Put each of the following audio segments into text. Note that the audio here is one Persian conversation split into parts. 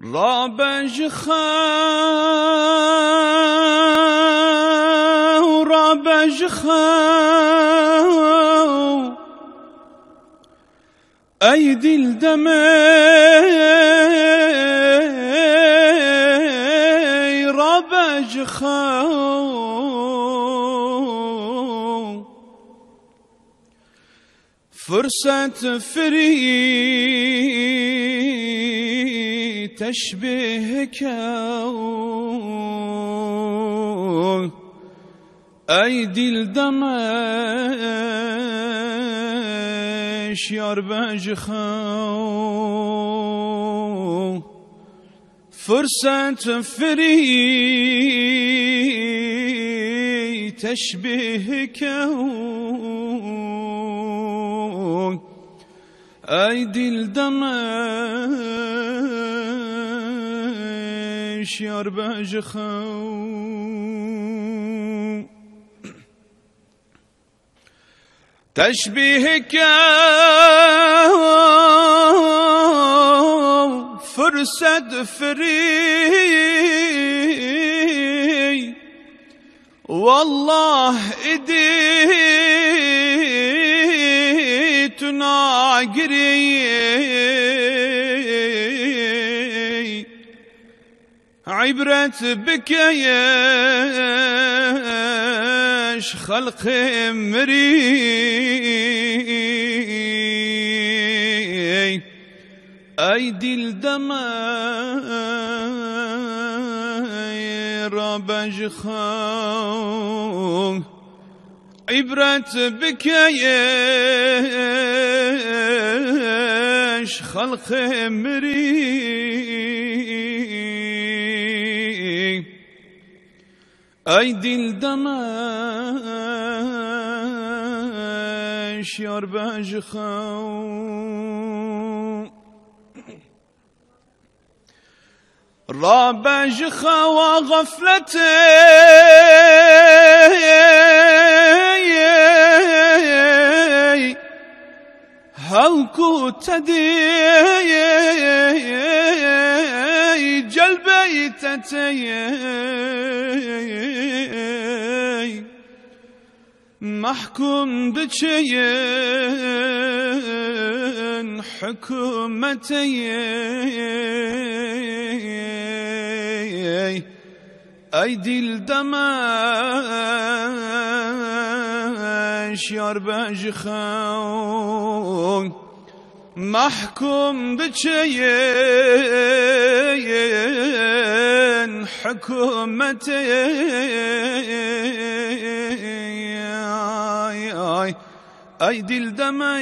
رابج خاو رابج خاو أيدي الدمي رابج خاو فرصة فري تشبهك أيدي الدمش يربج خاو فرصة فري تشبهك أيدي الدمش يربج خاو تشبيهك فرصة فري والله إدي تناقري عبرت بك ياش خلق مري أيدي الدماء رابج خاو عبرت بك ياش خلق مري أيدي الدمش يربج خاو رابج خاو غفلتي هوكو تدي جلبيتتي محكوم بشيء حكومتي أيدي الدمش يربج خاو محكوم بشيء حكومتي أيدي الدمش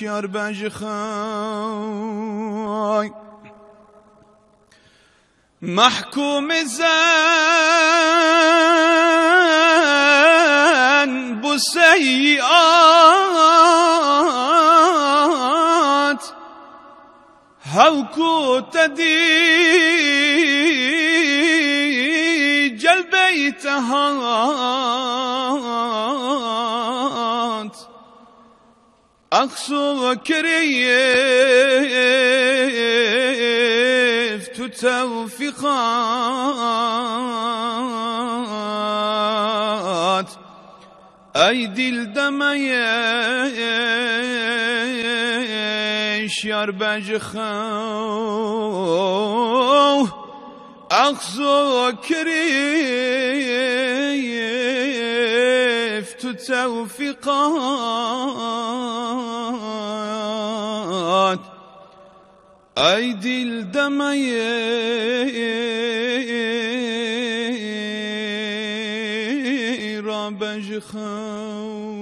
يربج خاو محكوم زان بسيئات هوكو تدي جلبيتهات أقصو كريف توفيقات أيدي الدميش يربج خاو أقصو كريف توفيقات أيدي الدمي رابج خاو